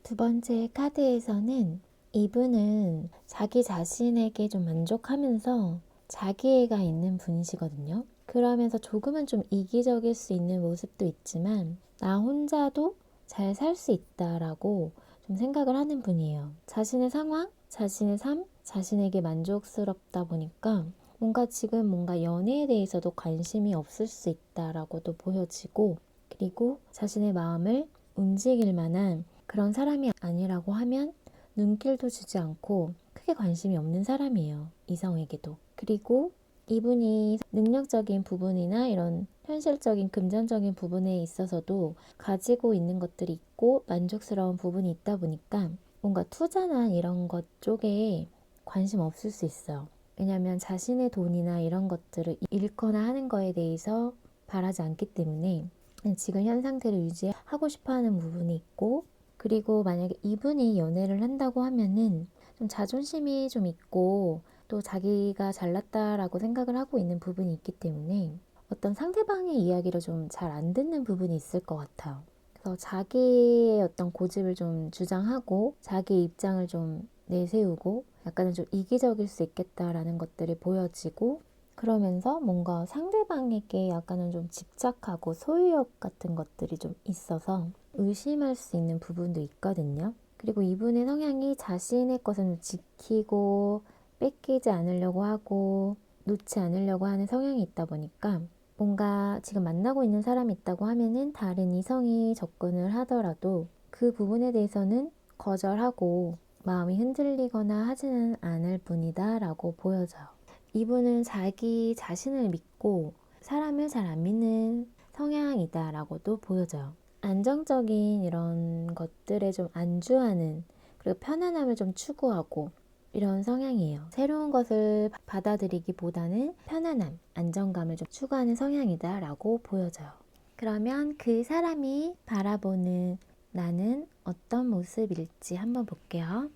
Speaker 1: 두 번째 카드에서는 이분은 자기 자신에게 좀 만족하면서 자기애가 있는 분이시거든요. 그러면서 조금은 좀 이기적일 수 있는 모습도 있지만 나 혼자도 잘 살 수 있다라고 좀 생각을 하는 분이에요. 자신의 상황, 자신의 삶, 자신에게 만족스럽다 보니까 뭔가 연애에 대해서도 관심이 없을 수 있다라고도 보여지고, 그리고 자신의 마음을 움직일 만한 그런 사람이 아니라고 하면 눈길도 주지 않고 크게 관심이 없는 사람이에요. 이성에게도. 그리고 이분이 능력적인 부분이나 이런 현실적인 금전적인 부분에 있어서도 가지고 있는 것들이 있고 만족스러운 부분이 있다 보니까 뭔가 투자나 이런 것 쪽에 관심 없을 수 있어요. 왜냐하면 자신의 돈이나 이런 것들을 잃거나 하는 거에 대해서 바라지 않기 때문에 지금 현 상태를 유지하고 싶어 하는 부분이 있고, 그리고 만약에 이분이 연애를 한다고 하면은 좀 자존심이 좀 있고 또 자기가 잘났다라고 생각을 하고 있는 부분이 있기 때문에 어떤 상대방의 이야기를 좀 잘 안 듣는 부분이 있을 것 같아요. 그래서 자기의 어떤 고집을 좀 주장하고 자기 입장을 좀 내세우고 약간은 좀 이기적일 수 있겠다라는 것들이 보여지고, 그러면서 뭔가 상대방에게 약간은 좀 집착하고 소유욕 같은 것들이 좀 있어서 의심할 수 있는 부분도 있거든요. 그리고 이분의 성향이 자신의 것은 지키고 뺏기지 않으려고 하고 놓지 않으려고 하는 성향이 있다 보니까 뭔가 지금 만나고 있는 사람이 있다고 하면은 다른 이성이 접근을 하더라도 그 부분에 대해서는 거절하고 마음이 흔들리거나 하지는 않을 뿐이다 라고 보여져요. 이분은 자기 자신을 믿고 사람을 잘 안 믿는 성향이다 라고도 보여져요. 안정적인 이런 것들에 좀 안주하는, 그리고 편안함을 좀 추구하고 이런 성향이에요. 새로운 것을 받아들이기보다는 편안함, 안정감을 좀 추구하는 성향이다 라고 보여져요. 그러면 그 사람이 바라보는 나는 어떤 모습일지 한번 볼게요.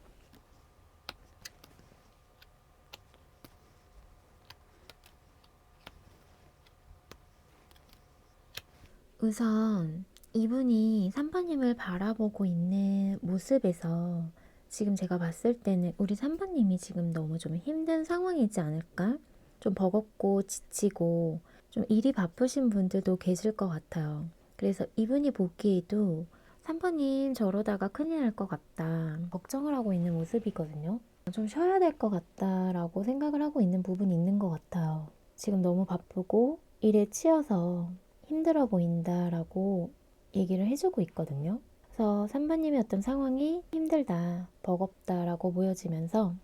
Speaker 1: 우선 이분이 3번님을 바라보고 있는 모습에서 지금 제가 봤을 때는 우리 3번님이 지금 너무 좀 힘든 상황이지 않을까? 좀 버겁고 지치고 좀 일이 바쁘신 분들도 계실 것 같아요. 그래서 이분이 보기에도 3번님 저러다가 큰일 날 것 같다 걱정을 하고 있는 모습이거든요. 좀 쉬어야 될 것 같다라고 생각을 하고 있는 부분이 있는 것 같아요. 지금 너무 바쁘고 일에 치여서 힘들어 보인다라고 얘기를 해주고 있거든요. 그래서 3번님의 어떤 상황이 힘들다, 버겁다라고 보여지면서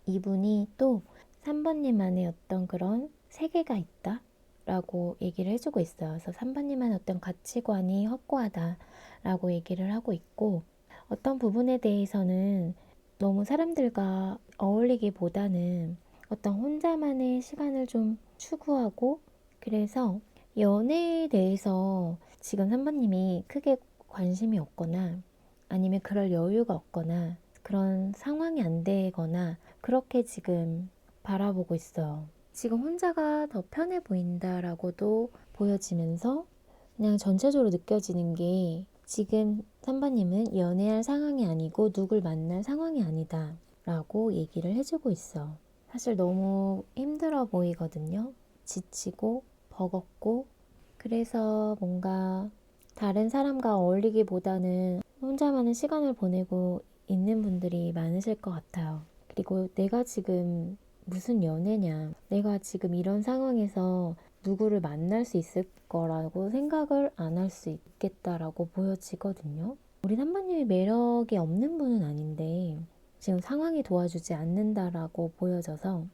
Speaker 1: 이분이 또 3번님만의 어떤 그런 세계가 있다 라고 얘기를 해주고 있어요. 그래서 3번님만의 어떤 가치관이 확고하다 라고 얘기를 하고 있고, 어떤 부분에 대해서는 너무 사람들과 어울리기보다는 어떤 혼자만의 시간을 좀 추구하고, 그래서 연애에 대해서 지금 3번님이 크게 관심이 없거나 아니면 그럴 여유가 없거나 그런 상황이 안 되거나 그렇게 지금 바라보고 있어요. 지금 혼자가 더 편해 보인다라고도 보여지면서 그냥 전체적으로 느껴지는 게 지금 3번님은 연애할 상황이 아니고 누굴 만날 상황이 아니다 라고 얘기를 해주고 있어. 사실 너무 힘들어 보이거든요. 지치고 버겁고, 그래서 뭔가 다른 사람과 어울리기보다는 혼자만의 시간을 보내고 있는 분들이 많으실 것 같아요. 그리고 내가 지금 무슨 연애냐, 내가 지금 이런 상황에서 누구를 만날 수 있을 거라고 생각을 안 할 수 있겠다라고 보여지거든요. 우리 삼번님이 매력이 없는 분은 아닌데 지금 상황이 도와주지 않는다라고 보여져서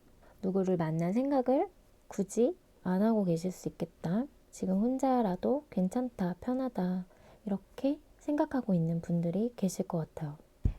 Speaker 1: 누구를 만날 생각을 굳이 안 하고 계실 수 있겠다. 지금 혼자라도 괜찮다, 편하다 이렇게 생각하고 있는 분들이 계실 것 같아요.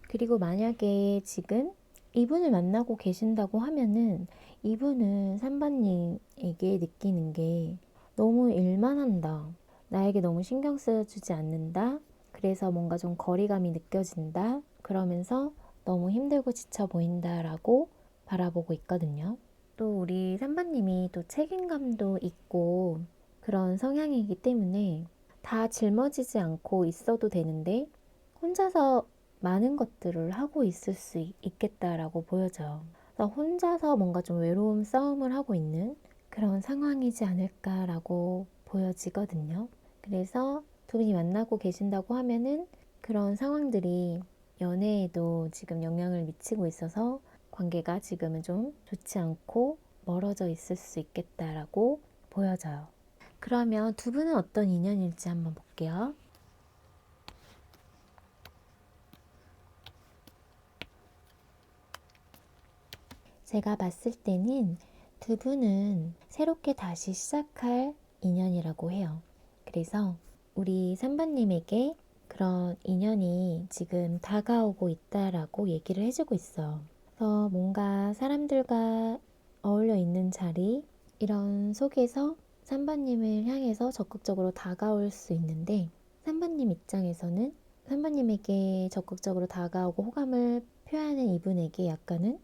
Speaker 1: 그리고 만약에 지금 이분을 만나고 계신다고 하면은 이분은 3번님에게 느끼는 게 너무 일만 한다. 나에게 너무 신경 써주지 않는다. 그래서 뭔가 좀 거리감이 느껴진다. 그러면서 너무 힘들고 지쳐 보인다라고 바라보고 있거든요. 또 우리 3번님이 또 책임감도 있고 그런 성향이기 때문에 다 짊어지지 않고 있어도 되는데 혼자서 많은 것들을 하고 있을 수 있겠다라고 보여져요. 그래서 혼자서 뭔가 좀 외로움 싸움을 하고 있는 그런 상황이지 않을까라고 보여지거든요. 그래서 두 분이 만나고 계신다고 하면은 그런 상황들이 연애에도 지금 영향을 미치고 있어서 관계가 지금은 좀 좋지 않고 멀어져 있을 수 있겠다라고 보여져요. 그러면 두 분은 어떤 인연일지 한번 볼게요. 제가 봤을 때는 두 분은 새롭게 다시 시작할 인연이라고 해요. 그래서 우리 3번님에게 그런 인연이 지금 다가오고 있다라고 얘기를 해주고 있어요. 그래서 뭔가 사람들과 어울려 있는 자리, 이런 속에서 3번님을 향해서 적극적으로 다가올 수 있는데 3번님 입장에서는 3번님에게 적극적으로 다가오고 호감을 표하는 이분에게 약간은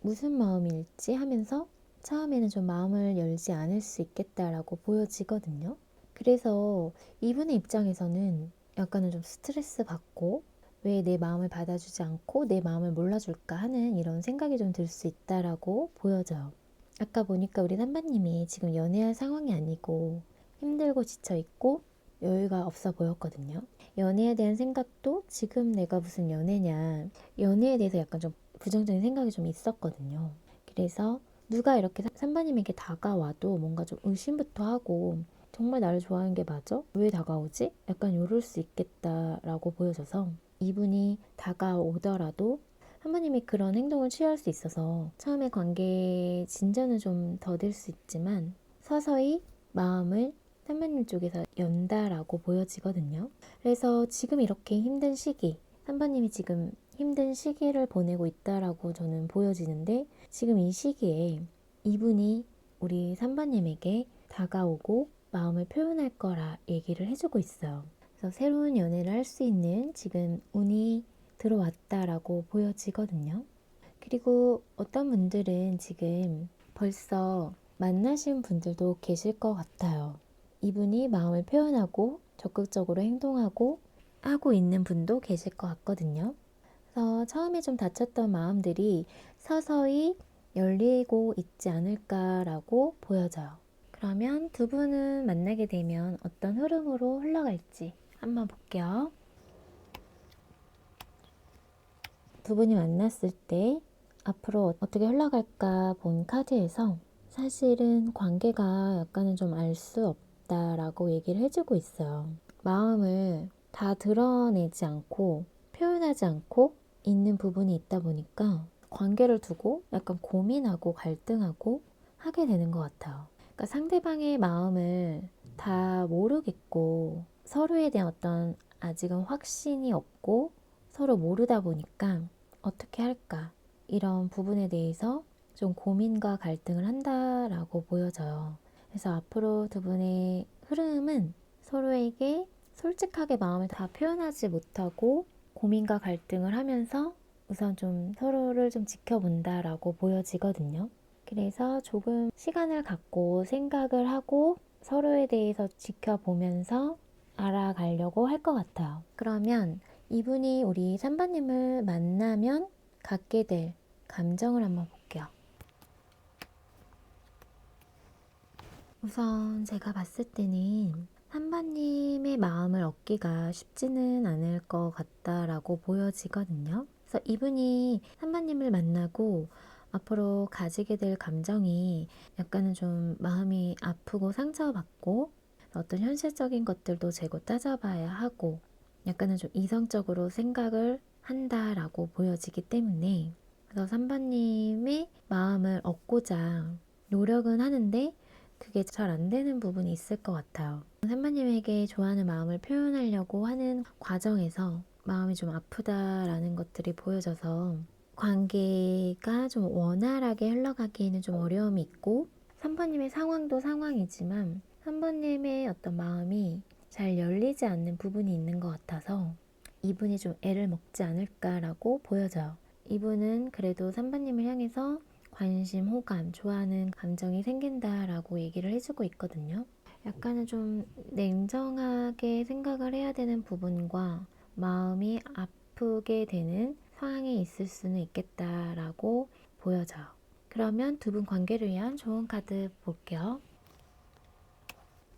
Speaker 1: 무슨 마음일지 하면서 처음에는 좀 마음을 열지 않을 수 있겠다라고 보여지거든요. 그래서 이분의 입장에서는 약간은 좀 스트레스 받고 왜 내 마음을 받아주지 않고 내 마음을 몰라줄까 하는 이런 생각이 좀 들 수 있다라고 보여져요. 아까 보니까 우리 삼바님이 지금 연애할 상황이 아니고 힘들고 지쳐있고 여유가 없어 보였거든요. 연애에 대한 생각도 지금 내가 무슨 연애냐, 연애에 대해서 약간 좀 부정적인 생각이 좀 있었거든요. 그래서 누가 이렇게 삼바님에게 다가와도 뭔가 좀 의심부터 하고 정말 나를 좋아하는 게 맞아? 왜 다가오지? 약간 이럴 수 있겠다라고 보여져서 이분이 다가오더라도 한번님이 그런 행동을 취할 수 있어서 처음에 관계 진전은 좀 더딜 수 있지만 서서히 마음을 한번님 쪽에서 연다라고 보여지거든요. 그래서 지금 이렇게 힘든 시기, 한번님이 지금 힘든 시기를 보내고 있다라고 저는 보여지는데 지금 이 시기에 이분이 우리 3번님에게 다가오고 마음을 표현할 거라 얘기를 해주고 있어요. 그래서 새로운 연애를 할 수 있는 지금 운이 들어왔다라고 보여지거든요. 그리고 어떤 분들은 지금 벌써 만나신 분들도 계실 것 같아요. 이분이 마음을 표현하고 적극적으로 행동하고 하고 있는 분도 계실 것 같거든요. 그래서 처음에 좀 다쳤던 마음들이 서서히 열리고 있지 않을까라고 보여져요. 그러면 두 분은 만나게 되면 어떤 흐름으로 흘러갈지 한번 볼게요. 두 분이 만났을 때 앞으로 어떻게 흘러갈까 본 카드에서 사실은 관계가 약간은 좀 알 수 없다라고 얘기를 해주고 있어요. 마음을 다 드러내지 않고 표현하지 않고 있는 부분이 있다 보니까 관계를 두고 약간 고민하고 갈등하고 하게 되는 것 같아요. 그러니까 상대방의 마음을 다 모르겠고 서로에 대한 어떤 아직은 확신이 없고 서로 모르다 보니까 어떻게 할까 이런 부분에 대해서 좀 고민과 갈등을 한다라고 보여져요. 그래서 앞으로 두 분의 흐름은 서로에게 솔직하게 마음을 다 표현하지 못하고 고민과 갈등을 하면서 우선 좀 서로를 좀 지켜본다라고 보여지거든요. 그래서 조금 시간을 갖고 생각을 하고 서로에 대해서 지켜보면서 알아가려고 할 것 같아요. 그러면 이분이 우리 3번님을 만나면 갖게 될 감정을 한번 볼게요. 우선 제가 봤을 때는 3번님의 마음을 얻기가 쉽지는 않을 것 같다라고 보여지거든요. 그래서 이분이 3번님을 만나고 앞으로 가지게 될 감정이 약간은 좀 마음이 아프고 상처받고 어떤 현실적인 것들도 재고 따져봐야 하고 약간은 좀 이성적으로 생각을 한다라고 보여지기 때문에 그래서 3번님의 마음을 얻고자 노력은 하는데 그게 잘 안 되는 부분이 있을 것 같아요. 선배님에게 좋아하는 마음을 표현하려고 하는 과정에서 마음이 좀 아프다라는 것들이 보여져서 관계가 좀 원활하게 흘러가기에는 좀 어려움이 있고 3번님의 상황도 상황이지만 3번님의 어떤 마음이 잘 열리지 않는 부분이 있는 것 같아서 이분이 좀 애를 먹지 않을까라고 보여져요. 이분은 그래도 3번님을 향해서 관심, 호감, 좋아하는 감정이 생긴다라고 얘기를 해주고 있거든요. 약간은 좀 냉정하게 생각을 해야 되는 부분과 마음이 아프게 되는 상황이 있을 수는 있겠다라고 보여져요. 그러면 두 분 관계를 위한 좋은 카드 볼게요.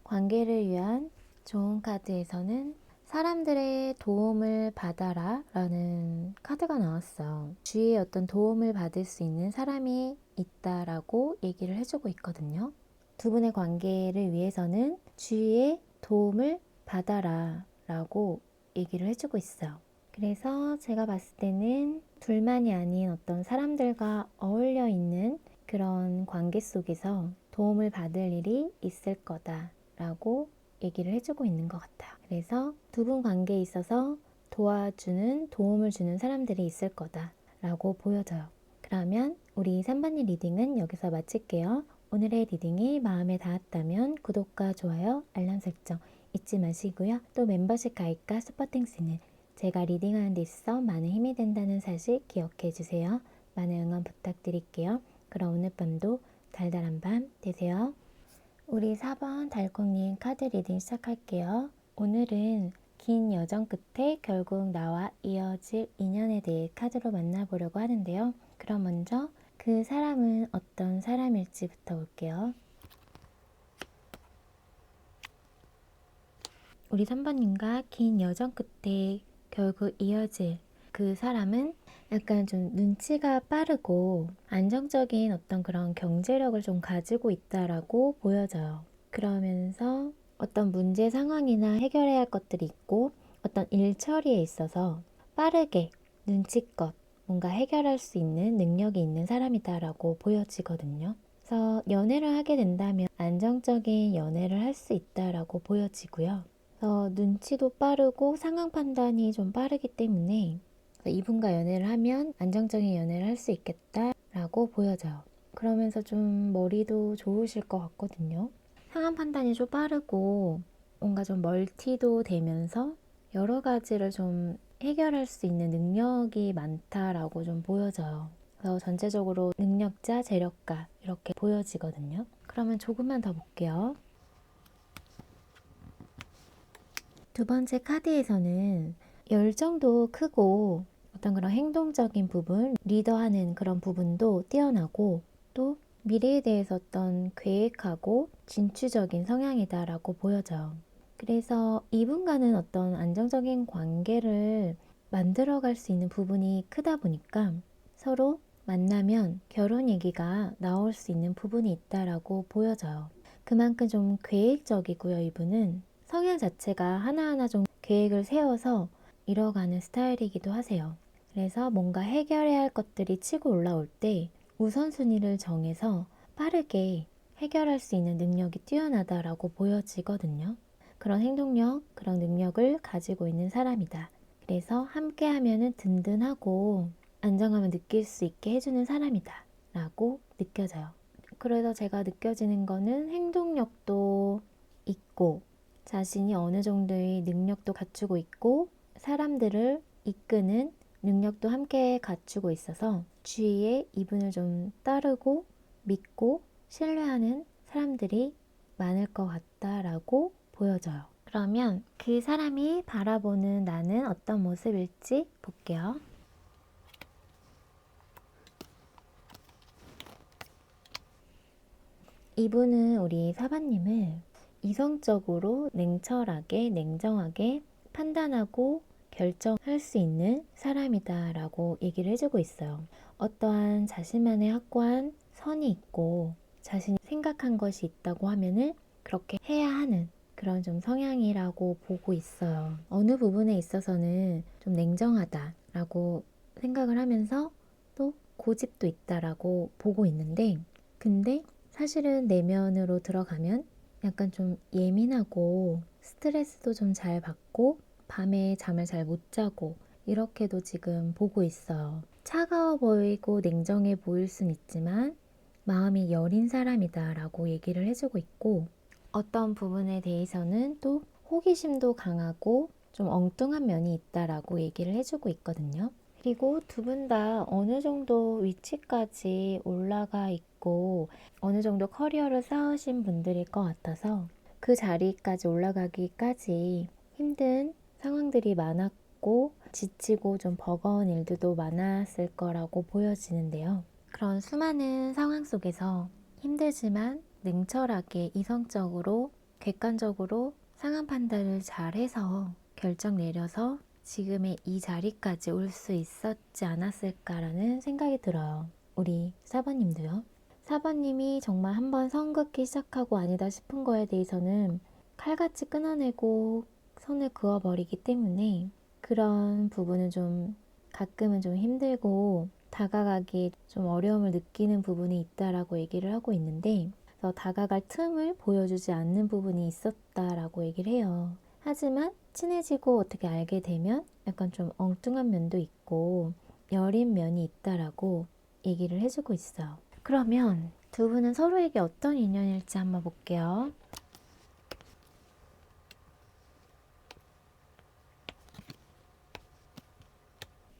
Speaker 1: 관계를 위한 좋은 카드에서는 사람들의 도움을 받아라 라는 카드가 나왔어요. 주위에 어떤 도움을 받을 수 있는 사람이 있다라고 얘기를 해주고 있거든요. 두 분의 관계를 위해서는 주위에 도움을 받아라 라고 얘기를 해주고 있어요. 그래서 제가 봤을 때는 둘만이 아닌 어떤 사람들과 어울려 있는 그런 관계 속에서 도움을 받을 일이 있을 거다 라고 얘기를 해주고 있는 것 같아요. 그래서 두 분 관계에 있어서 도와주는, 도움을 주는 사람들이 있을 거다 라고 보여져요. 그러면 우리 3번님 리딩은 여기서 마칠게요. 오늘의 리딩이 마음에 닿았다면 구독과 좋아요, 알람 설정 잊지 마시고요. 또 멤버십 가입과 서포팅스는 제가 리딩하는 데 있어 많은 힘이 된다는 사실 기억해 주세요. 많은 응원 부탁드릴게요. 그럼 오늘 밤도 달달한 밤 되세요. 우리 4번 달콩님 카드 리딩 시작할게요. 오늘은 긴 여정 끝에 결국 나와 이어질 인연에 대해 카드로 만나보려고 하는데요. 그럼 먼저 그 사람은 어떤 사람일지부터 볼게요. 우리 3번님과 긴 여정 끝에 결국 이어질 그 사람은 약간 좀 눈치가 빠르고 안정적인 어떤 그런 경제력을 좀 가지고 있다라고 보여져요. 그러면서 어떤 문제 상황이나 해결해야 할 것들이 있고 어떤 일 처리에 있어서 빠르게 눈치껏 뭔가 해결할 수 있는 능력이 있는 사람이다라고 보여지거든요. 그래서 연애를 하게 된다면 안정적인 연애를 할 수 있다라고 보여지고요. 눈치도 빠르고 상황 판단이 좀 빠르기 때문에 이분과 연애를 하면 안정적인 연애를 할 수 있겠다라고 보여져요. 그러면서 좀 머리도 좋으실 것 같거든요. 상황 판단이 좀 빠르고 뭔가 좀 멀티도 되면서 여러 가지를 좀 해결할 수 있는 능력이 많다라고 좀 보여져요. 그래서 전체적으로 능력자, 재력가 이렇게 보여지거든요. 그러면 조금만 더 볼게요. 두 번째 카드에서는 열정도 크고 어떤 그런 행동적인 부분, 리더하는 그런 부분도 뛰어나고 또 미래에 대해서 어떤 계획하고 진취적인 성향이다라고 보여져요. 그래서 이분과는 어떤 안정적인 관계를 만들어갈 수 있는 부분이 크다 보니까 서로 만나면 결혼 얘기가 나올 수 있는 부분이 있다라고 보여져요. 그만큼 좀 계획적이고요. 이분은 성향 자체가 하나하나 좀 계획을 세워서 이뤄가는 스타일이기도 하세요. 그래서 뭔가 해결해야 할 것들이 치고 올라올 때 우선순위를 정해서 빠르게 해결할 수 있는 능력이 뛰어나다라고 보여지거든요. 그런 행동력, 그런 능력을 가지고 있는 사람이다. 그래서 함께 하면은 든든하고 안정감을 느낄 수 있게 해주는 사람이다 라고 느껴져요. 그래서 제가 느껴지는 거는 행동력도 있고 자신이 어느 정도의 능력도 갖추고 있고 사람들을 이끄는 능력도 함께 갖추고 있어서 주위에 이분을 좀 따르고 믿고 신뢰하는 사람들이 많을 것 같다라고 보여져요. 그러면 그 사람이 바라보는 나는 어떤 모습일지 볼게요. 이분은 우리 사바님을 이성적으로 냉철하게, 냉정하게 판단하고 결정할 수 있는 사람이다 라고 얘기를 해주고 있어요. 어떠한 자신만의 확고한 선이 있고 자신이 생각한 것이 있다고 하면은 그렇게 해야 하는 그런 좀 성향이라고 보고 있어요. 어느 부분에 있어서는 좀 냉정하다라고 생각을 하면서 또 고집도 있다라고 보고 있는데 근데 사실은 내면으로 들어가면 약간 좀 예민하고 스트레스도 좀 잘 받고 밤에 잠을 잘 못 자고 이렇게도 지금 보고 있어요. 차가워 보이고 냉정해 보일 순 있지만 마음이 여린 사람이다 라고 얘기를 해주고 있고 어떤 부분에 대해서는 또 호기심도 강하고 좀 엉뚱한 면이 있다라고 얘기를 해주고 있거든요. 그리고 두 분 다 어느 정도 위치까지 올라가 있고 어느 정도 커리어를 쌓으신 분들일 것 같아서 그 자리까지 올라가기까지 힘든 상황들이 많았고 지치고 좀 버거운 일들도 많았을 거라고 보여지는데요. 그런 수많은 상황 속에서 힘들지만 냉철하게 이성적으로 객관적으로 상황 판단을 잘 해서 결정 내려서 지금의 이 자리까지 올 수 있었지 않았을까라는 생각이 들어요. 우리 사번님도요. 사번님이 정말 한번 선 긋기 시작하고 아니다 싶은 거에 대해서는 칼같이 끊어내고 선을 그어버리기 때문에 그런 부분은 좀 가끔은 좀 힘들고 다가가기 좀 어려움을 느끼는 부분이 있다라고 얘기를 하고 있는데 그래서 다가갈 틈을 보여주지 않는 부분이 있었다라고 얘기를 해요. 하지만 친해지고 어떻게 알게 되면 약간 좀 엉뚱한 면도 있고 여린 면이 있다라고 얘기를 해주고 있어요. 그러면 두 분은 서로에게 어떤 인연일지 한번 볼게요.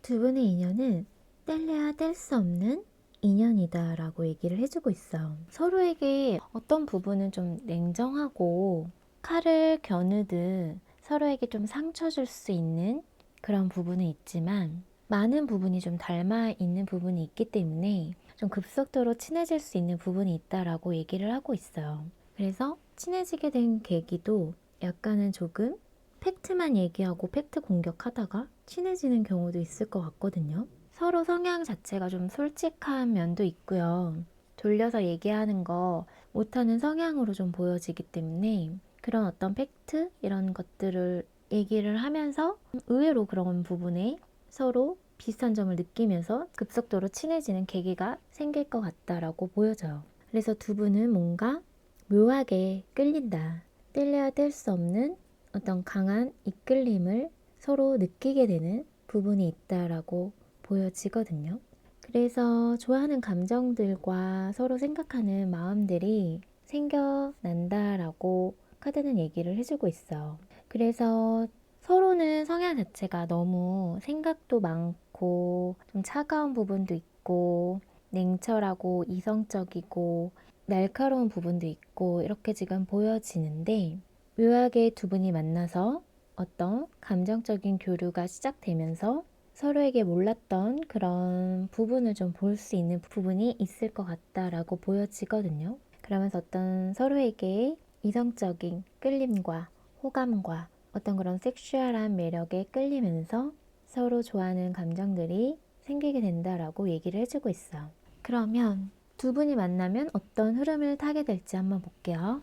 Speaker 1: 두 분의 인연은 뗄래야 뗄 수 없는 인연이다 라고 얘기를 해주고 있어요. 서로에게 어떤 부분은 좀 냉정하고 칼을 겨누듯 서로에게 좀 상처 줄 수 있는 그런 부분은 있지만 많은 부분이 좀 닮아 있는 부분이 있기 때문에 좀 급속도로 친해질 수 있는 부분이 있다라고 얘기를 하고 있어요. 그래서 친해지게 된 계기도 약간은 조금 팩트만 얘기하고 팩트 공격하다가 친해지는 경우도 있을 것 같거든요. 서로 성향 자체가 좀 솔직한 면도 있고요. 돌려서 얘기하는 거 못하는 성향으로 좀 보여지기 때문에 그런 어떤 팩트 이런 것들을 얘기를 하면서 의외로 그런 부분에 서로 비슷한 점을 느끼면서 급속도로 친해지는 계기가 생길 것 같다라고 보여져요. 그래서 두 분은 뭔가 묘하게 끌린다. 뗄래야 뗄 수 없는 어떤 강한 이끌림을 서로 느끼게 되는 부분이 있다라고 보여지거든요. 그래서 좋아하는 감정들과 서로 생각하는 마음들이 생겨난다라고 카드는 얘기를 해주고 있어요. 그래서 서로는 성향 자체가 너무 생각도 많고 좀 차가운 부분도 있고 냉철하고 이성적이고 날카로운 부분도 있고 이렇게 지금 보여지는데 묘하게 두 분이 만나서 어떤 감정적인 교류가 시작되면서 서로에게 몰랐던 그런 부분을 좀 볼 수 있는 부분이 있을 것 같다라고 보여지거든요. 그러면서 어떤 서로에게 이성적인 끌림과 호감과 어떤 그런 섹슈얼한 매력에 끌리면서 서로 좋아하는 감정들이 생기게 된다라고 얘기를 해주고 있어요. 그러면 두 분이 만나면 어떤 흐름을 타게 될지 한번 볼게요.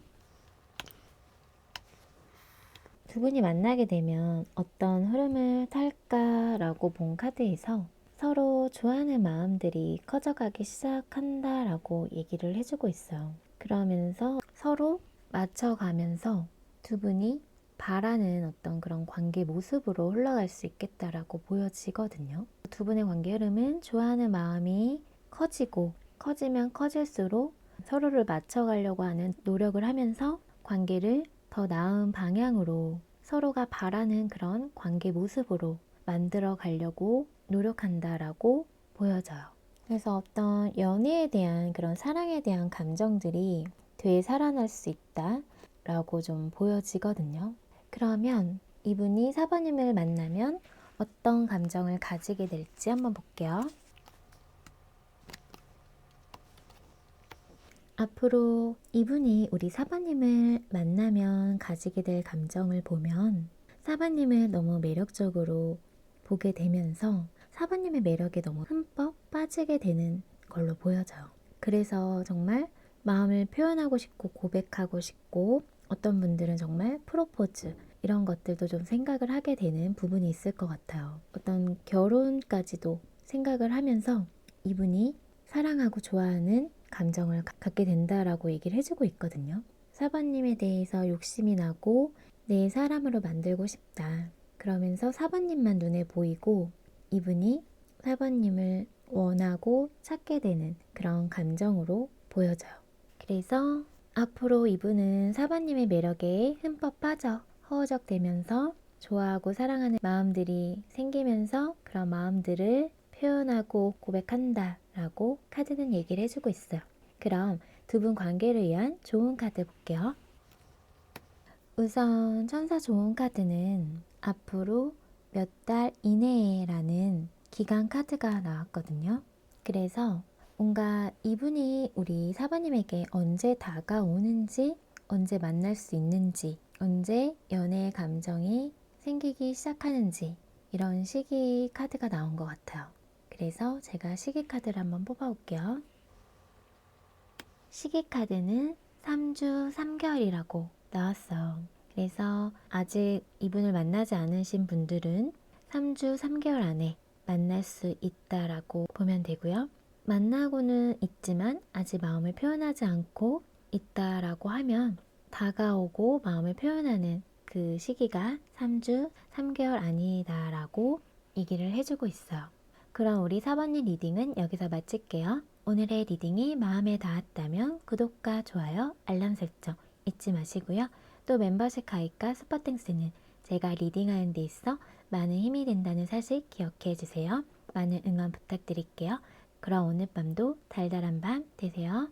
Speaker 1: 두 분이 만나게 되면 어떤 흐름을 탈까라고 본 카드에서 서로 좋아하는 마음들이 커져가기 시작한다라고 얘기를 해주고 있어요. 그러면서 서로 맞춰가면서 두 분이 바라는 어떤 그런 관계 모습으로 흘러갈 수 있겠다라고 보여지거든요. 두 분의 관계 흐름은 좋아하는 마음이 커지고 커지면 커질수록 서로를 맞춰가려고 하는 노력을 하면서 관계를 더 나은 방향으로 서로가 바라는 그런 관계 모습으로 만들어 가려고 노력한다라고 보여져요. 그래서 어떤 연애에 대한 그런 사랑에 대한 감정들이 되살아날 수 있다라고 좀 보여지거든요. 그러면 이분이 사번님을 만나면 어떤 감정을 가지게 될지 한번 볼게요. 앞으로 이분이 우리 사바님을 만나면 가지게 될 감정을 보면 사바님을 너무 매력적으로 보게 되면서 사바님의 매력에 너무 흠뻑 빠지게 되는 걸로 보여져요. 그래서 정말 마음을 표현하고 싶고 고백하고 싶고 어떤 분들은 정말 프로포즈 이런 것들도 좀 생각을 하게 되는 부분이 있을 것 같아요. 어떤 결혼까지도 생각을 하면서 이분이 사랑하고 좋아하는 감정을 갖게 된다라고 얘기를 해주고 있거든요. 사바님에 대해서 욕심이 나고 내 사람으로 만들고 싶다. 그러면서 사바님만 눈에 보이고 이분이 사바님을 원하고 찾게 되는 그런 감정으로 보여져요. 그래서 앞으로 이분은 사바님의 매력에 흠뻑 빠져 허우적대면서 좋아하고 사랑하는 마음들이 생기면서 그런 마음들을 표현하고 고백한다 라고 카드는 얘기를 해주고 있어요. 그럼 두 분 관계를 위한 좋은 카드 볼게요. 우선 천사 좋은 카드는 앞으로 몇 달 이내에 라는 기간 카드가 나왔거든요. 그래서 뭔가 이분이 우리 사바님에게 언제 다가오는지, 언제 만날 수 있는지, 언제 연애의 감정이 생기기 시작하는지 이런 시기 카드가 나온 것 같아요. 그래서 제가 시기 카드를 한번 뽑아볼게요. 시기 카드는 3주 3개월이라고 나왔어요. 그래서 아직 이분을 만나지 않으신 분들은 3주 3개월 안에 만날 수 있다라고 보면 되고요. 만나고는 있지만 아직 마음을 표현하지 않고 있다라고 하면 다가오고 마음을 표현하는 그 시기가 3주 3개월 아니다라고 얘기를 해주고 있어요. 그럼 우리 4번님 리딩은 여기서 마칠게요. 오늘의 리딩이 마음에 닿았다면 구독과 좋아요, 알람 설정 잊지 마시고요. 또 멤버십 가입과 슈퍼땡스는 제가 리딩하는 데 있어 많은 힘이 된다는 사실 기억해 주세요. 많은 응원 부탁드릴게요. 그럼 오늘 밤도 달달한 밤 되세요.